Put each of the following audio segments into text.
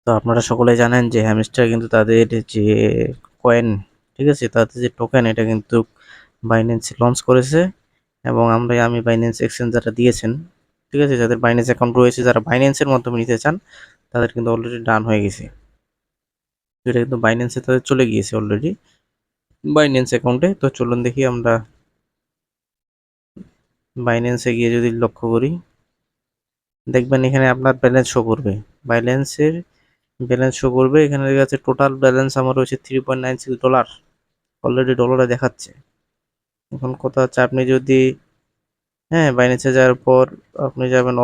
তো আপনারা সকলে জানেন যে হ্যামস্টার কিন্তু তাদের যে কয়েন, ঠিক আছে, তাদের যে টোকেন, এটা কিন্তু বাইন্যান্স লঞ্চ করেছে। এবং আমি বাইন্যান্স এক্সচেঞ্জ যারা দিয়েছেন, ঠিক আছে, যাদের বাইন্যান্স অ্যাকাউন্ট রয়েছে, যারা বাইন্যান্সের মাধ্যমে নিতে চান, তাদের কিন্তু অলরেডি ডান হয়ে গেছে। এটা কিন্তু বাইন্যান্সে তাদের চলে গিয়েছে অলরেডি বাইন্যান্স অ্যাকাউন্টে। তো চলুন দেখি আমরা বাইন্যান্সে গিয়ে যদি লক্ষ্য করি, দেখবেন এখানে আপনার ব্যালেন্স শো করবে। বাইন্যান্সের ব্যালেন্স শো করবে, এখানে দেখা যাচ্ছে টোটাল ব্যালেন্স আমার রয়েছে $3.96। অলরেডি ডলারে দেখাচ্ছে। এখন কথা হচ্ছে, আপনি যদি, হ্যাঁ, বাইন্যান্সে যাওয়ার পর আপনি যাবেন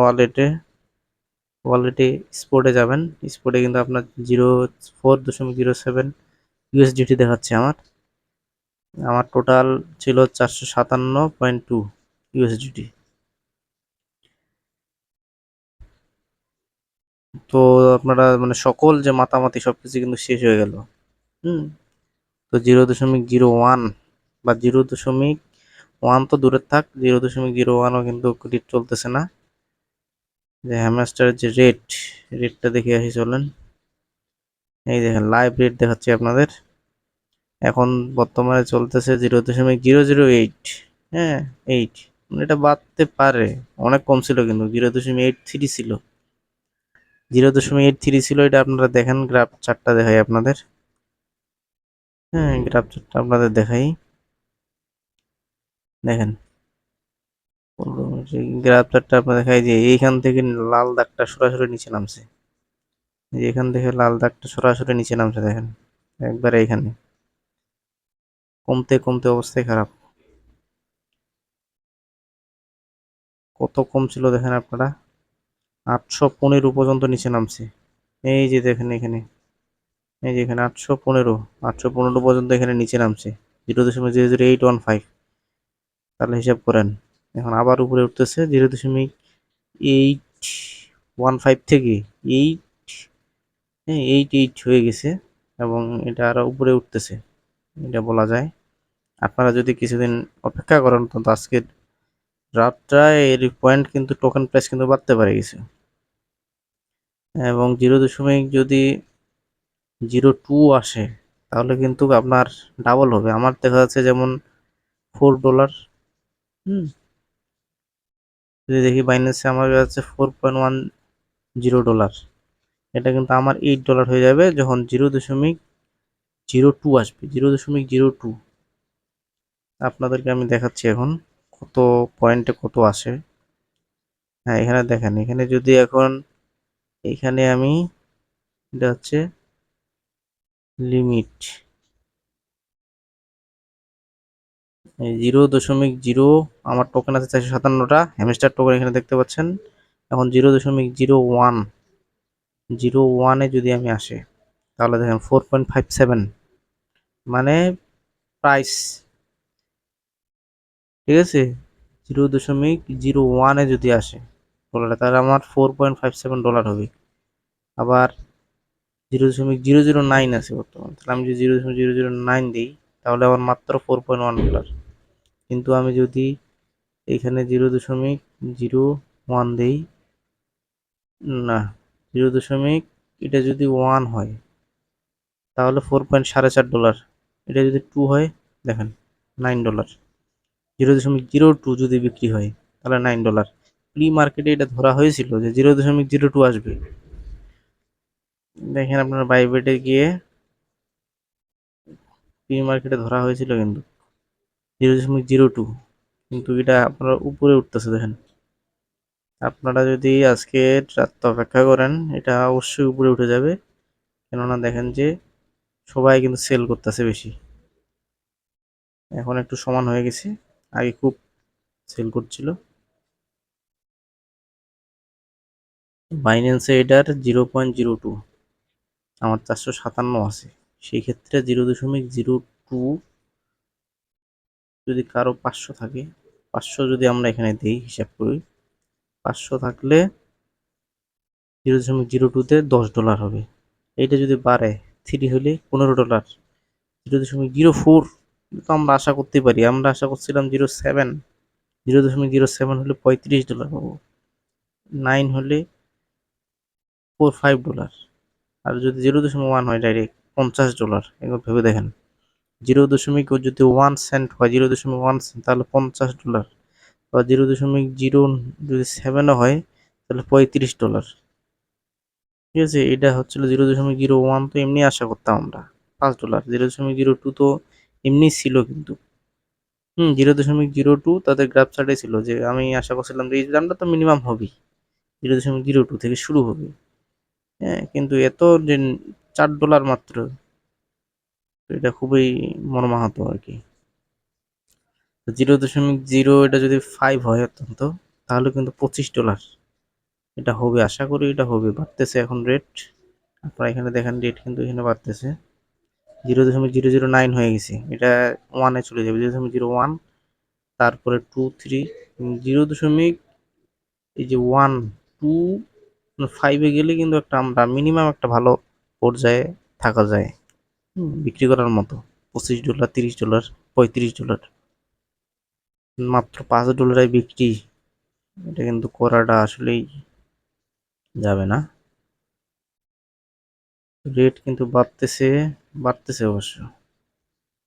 ওয়ালেটে স্পোর্টে যাবেন। স্পোর্টে কিন্তু আপনার 04.07 ইউএসডিটি দেখাচ্ছে। আমার টোটাল ছিল 457.2 ইউএসডিটি। তো আপনারা মানে সকল যে মাতামাতি সবকিছু কিন্তু শেষ হয়ে গেল। হুম। তো 0.01 বা 0.1 তো দূরের থাক, 0.01ও কিন্তু রেট চলতেছে না। যে হ্যামস্টারের যে রেটটা দেখে আসি চলেন। এই দেখেন লাইভ রেট দেখাচ্ছি আপনাদের। এখন বর্তমানে চলতেছে 0.008। হ্যাঁ, 8, মানে এটা বাড়তে পারে। অনেক কম ছিল কিন্তু 0.83 ছিল। 0.83 ছিল, এটা আপনারা দেখেন, গ্রাফ চার্টটা দেখাই আপনাদের। হ্যাঁ, গ্রাফ চার্টটা আপনাদের দেখাই, দেখেন। গ্রাফ চার্টটা আপনাদের দেখাই যে এইখান থেকে লাল দাগটা সরাসরি নিচে নামছে। এই যে এখান থেকে লাল দাগটা সরাসরি নিচে নামছে, দেখেন, একবারে এখানে কমতে কমতে অবস্থায় খারাপ। কত কম ছিল দেখেন আপনারা, 815 পর্যন্ত নিচে নামছে। এই যে দেখেন এখানে, এই যে এখানে 815 পর্যন্ত এখানে নিচে নামছে। 0.00815, তাহলে হিসাব করেন। এখন আবার উপরে উঠতেছে 0.815 থেকে 8, হ্যাঁ, 88 হয়ে গেছে। এবং এটা আরো উপরে উঠতেছে, এটা বলা যায়। আপনারা যদি কিছুদিন অপেক্ষা করেন, তো আজকের রাতটা এর পয়েন্ট কিন্তু টোকেন প্রাইস কিন্তু বাড়তে পারে কিছু। এবং 0.02 আসে, তাহলে কিন্তু আপনার ডাবল হবে। আমার দেখা যাচ্ছে যেমন $4। হুম। যদি দেখি বাইন্যান্সে আমার কাছে $4.10। এটা কিন্তু আমার $8 হয়ে যাবে যখন 0.02 আসবে। 0.02 আপনাদেরকে আমি দেখাচ্ছি এখন কত পয়েন্টে কত আসে। হ্যাঁ, এখানে দেখেন, এখানে যদি এখন, এখানে আমি, এটা হচ্ছে লিমিট, 0.0, আমার টোকেন আছে 457টা হ্যামস্টার টোকেন, এখানে দেখতে পাচ্ছেন। এখন 0.01 যদি আমি আসে, তাহলে দেখেন 4.57, মানে প্রাইস, ঠিক আছে, 0.01 যদি আসে ডলারে, তাহলে আমার $4.57 হবে। আবার 0.009 আছে বর্তমানে, তাহলে আমি যদি 0.009 দিই, তাহলে আমার মাত্র $4.1। কিন্তু আমি যদি এখানে 0.01 দিই, না, 0. এটা যদি 1 হয়, তাহলে $4.4. এটা যদি 2 হয়, দেখেন, $9। 0.02 যদি বিক্রি হয়, তাহলে $9। প্রি মার্কেটে এটা ধরা হয়েছিল যে 0.02 আসবে। দেখেন আপনার বাইবেটে গিয়ে প্রি মার্কেটে ধরা হয়েছিল কিন্তু 0.02, কিন্তু এটা আপনার উপরে উঠতেছে দেখেন। আপনারা যদি আজকে রাত অপেক্ষা করেন, এটা অবশ্যই উপরে উঠে যাবে। কেননা দেখেন যে সবাই কিন্তু সেল করতেছে বেশি। এখন একটু সমান হয়ে গেছে, আগে খুব সেল করছিল। বাইন্যান্সে এটার 0.02, আমার 457 আছে। সেই ক্ষেত্রে 0.02, যদি কারো 500 থাকে, 500 যদি আমরা এখানে দিই, হিসাব করি, 500 থাকলে 0.02-তে $10 হবে। এইটা যদি বাড়ে 3 হলে $15। 0.04 তো আমরা আশা করতে পারি, আমরা আশা করছিলাম 0.07 হলে $35 পাবো। 9 হলে $45। আর যদি 0.1 হয় ডাইরেক্ট $50, একবার ভেবে দেখেন। 0.1 সেন্ট হয়, 0.1 সেন্ট, তাহলে $50। বা 0.007 হয় তাহলে $35। ঠিক আছে, এটা হচ্ছিল 0.01, তো এমনি আশা করতাম আমরা $5। 0.02 তো এমনি ছিল কিন্তু 0.02 তাদের গ্রাফ চার্টে ছিল, যে আমি আশা করছিলাম যে এই দামটা তো মিনিমাম হবেই, 0.02 থেকে শুরু হবে। হ্যাঁ, কিন্তু এত যে $4 মাত্র, তো এটা খুবই মর্মাহত আর কি। 0.0 এটা যদি 5 হয় অত্যন্ত, তাহলে কিন্তু $25 এটা হবে, আশা করি এটা হবে, বাড়তেছে এখন রেট। আপনারা এখানে দেখেন রেট কিন্তু এখানে বাড়তেছে, 0.009 হয়ে গেছে, এটা ওয়ানে চলে যাবে, 0.01, তারপরে 2 3, 0. এই যে 1 2 5-এ গেলে কিন্তু একটা আমরা মিনিমাম একটা ভালো পর্যায়ে থাকা যায়, বিক্রি করার মতো। $25, $30, $35, মাত্র $5 বিক্রি, এটা কিন্তু করাটা আসলেই যাবে না। রেট কিন্তু বাড়তেছে, বাড়তেছে অবশ্য।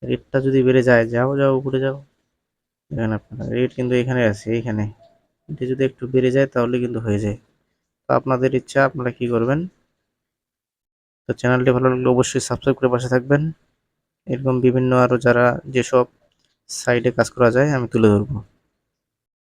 রেটটা যদি বেড়ে যায়, যাও যাও উপরে যাও, দেখেন আপনারা রেট কিন্তু এখানে আছে, এইখানে। এটা যদি একটু বেড়ে যায় তাহলে কিন্তু হয়ে যায়। তো আপনাদের ইচ্ছা, আপনারা কি করবেন। তো চ্যানেলটি ভালো লাগলে অবশ্যই সাবস্ক্রাইব করে পাশে থাকবেন। এরকম বিভিন্ন আরও যারা যেসব সাইডে কাজ করা যায় আমি তুলে ধরবো।